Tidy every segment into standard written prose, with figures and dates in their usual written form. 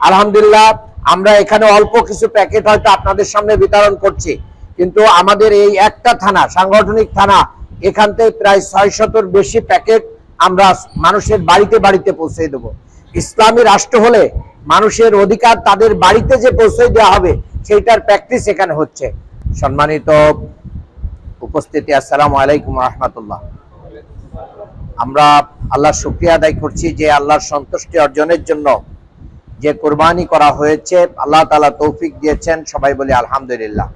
আলহামদুলিল্লাহ আমরা এখানে অল্প কিছু প্যাকেট হয়তো আপনাদের সামনে বিতরণ করছি, কিন্তু আমাদের এই একটা থানা, সাংগঠনিক থানা, এখান থেকে প্রায় 600-র বেশি প্যাকেট আমরা মানুষের বাড়িতে বাড়িতে পৌঁছে দেব। ইসলামী রাষ্ট্র হলে মানুষের অধিকার তাদের বাড়িতে যে পৌঁছে দেওয়া হবে সেইটার প্র্যাকটিস এখানে হচ্ছে। সম্মানিত উপস্থিতি, আসসালামু আলাইকুম রাহমাতুল্লাহ। আমরা আল্লাহর শুকরিয়া আদায় করছি যে আল্লাহর সন্তুষ্টি অর্জনের জন্য যে কোরবানি করা হয়েছে, আল্লাহ তাআলা তৌফিক দিয়েছেন। সবাই বলি আলহামদুলিল্লাহ।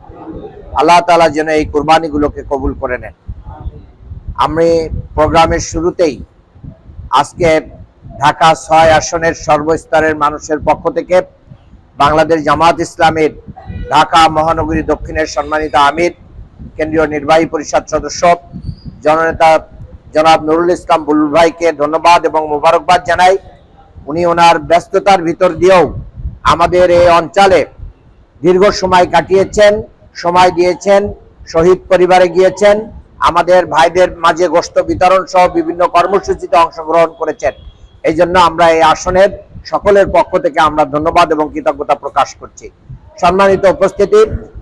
আল্লাহ তাআলা যেন এই কোরবানিগুলোকে কবুল করে নেন। আমি প্রোগ্রামের শুরুতেই আজকে ঢাকা ৬ আসনের সর্বস্তরের মানুষের পক্ষ থেকে বাংলাদেশ জামাত ইসলামের ঢাকা মহানগরী দক্ষিণের সম্মানিত আমির, কেন্দ্রীয় নির্বাহী পরিষদ সদস্য জননেতা জনাব নুরুল ইসলাম বুলবুল ভাইকে ধন্যবাদ এবং মোবারকবাদ জানাই। উনি ওনার ব্যস্ততার ভিতর দিয়েও আমাদের এই অঞ্চলে দীর্ঘ সময় কাটিয়েছেন, সময় দিয়েছেন, শহীদ পরিবারে গিয়েছেন, আমাদের ভাইদের মাঝে গোশত বিতরণ সহ বিভিন্ন কর্মসূচিতে অংশগ্রহণ করেছেন। এই জন্য আমরা এই আসনের সকলের পক্ষ থেকে আমরা ধন্যবাদ এবং কৃতজ্ঞতা প্রকাশ করছি। সম্মানিত উপস্থিতি,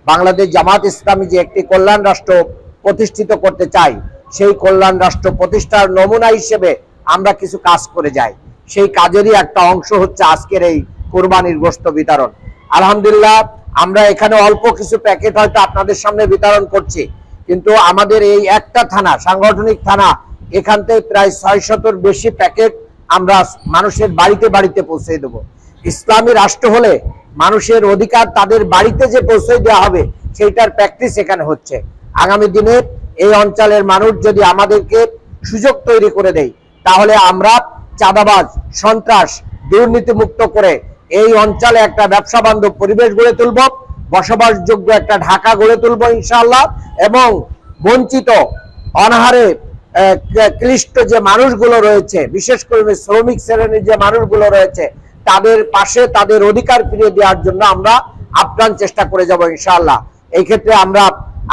বাংলাদেশ জামাত ইসলামী যে একটি কল্যাণ রাষ্ট্র প্রতিষ্ঠিত করতে চাই, সেই কল্যাণ রাষ্ট্র প্রতিষ্ঠার নমুনা হিসেবে আমরা কিছু কাজ করে যাই। সেই কাজেরই একটা অংশ হচ্ছে আজকের এই কুরবানির গোশত বিতরণ। আলহামদুলিল্লাহ আমরা এখানে অল্প কিছু প্যাকেট হয়তো আপনাদের সামনে বিতরণ করছি, কিন্তু আমাদের এই একটা থানা, সাংগঠনিক থানা, এখান থেকে প্রায় 600-র বেশি প্যাকেট আমরা মানুষের বাড়িতে বাড়িতে পৌঁছে দেব। ইসলামী রাষ্ট্র হলে মানুষের অধিকার তাদের বাড়িতে যে পৌঁছে দেওয়া হবে সেইটার প্র্যাকটিস এখানে হচ্ছে। আগামী দিনে এই অঞ্চলের মানুষ যদি আমাদেরকে সুযোগ তৈরি করে দেয়, তাহলে আমরা চাঁদাবাজ, সন্ত্রাস, দুর্নীতি মুক্ত করে এই অঞ্চলে একটা ব্যবসা বান্ধব পরিবেশ গড়ে তুলব, বসবাসযোগ্য একটা ঢাকা গড়ে তুলব ইনশাআল্লাহ। এবং বঞ্চিত, অনাহারে ক্লিষ্ট যে মানুষগুলো রয়েছে, বিশেষ করে শ্রমিক শ্রেণীর যে মানুষগুলো রয়েছে, তাদের পাশে তাদের অধিকার ফিরিয়ে দেওয়ার জন্য আমরা আপ্রাণ চেষ্টা করে যাব ইনশাআল্লাহ। এই ক্ষেত্রে আমরা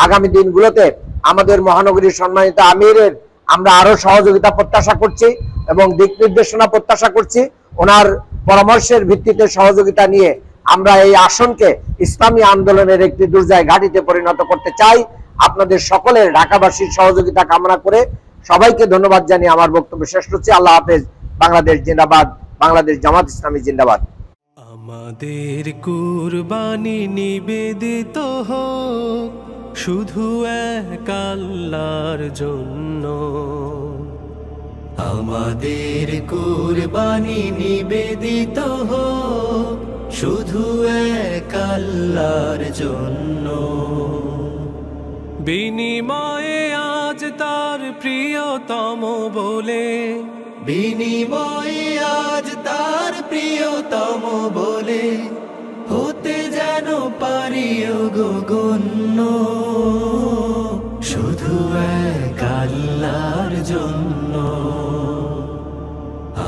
আগামী দিনগুলোতে আমাদের মহানগরীর সম্মানিত আমিরের আমরা আরো সহযোগিতা প্রত্যাশা করছি এবং দিক নির্দেশনা প্রত্যাশা করছি। ওনার পরামর্শের ভিত্তিতে সহযোগিতা নিয়ে আমরা এই আসনকে ইসলামী আন্দোলনের একটি দুর্জয় ঘাঁটিতে পরিণত করতে চাই। আপনাদের সকলের, ঢাকাবাসীর সহযোগিতা কামনা করে সবাইকে ধন্যবাদ জানিয়ে আমার বক্তব্য শেষ করছি। আল্লাহ হাফেজ। বাংলাদেশ জিন্দাবাদ। বাংলাদেশ জামাত ইসলামী জিন্দাবাদ। আমাদের কুরবানি নিবেদিত হোক শুধু এক আল্লাহর জন্য। আমাদের কুরবানি নিবেদিত হোক শুধু এক আল্লাহর জন্য। বিনিময়ে আজ তার প্রিয়তম বলে, বিনিময়ে আজ তার প্রিয়তম বলে হতে যেন পারি গগন্য। শুধু এক আল্লাহর জন্য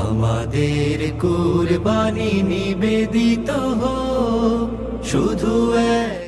আমাদের কুরবানি নিবেদিত হোক শুধু এক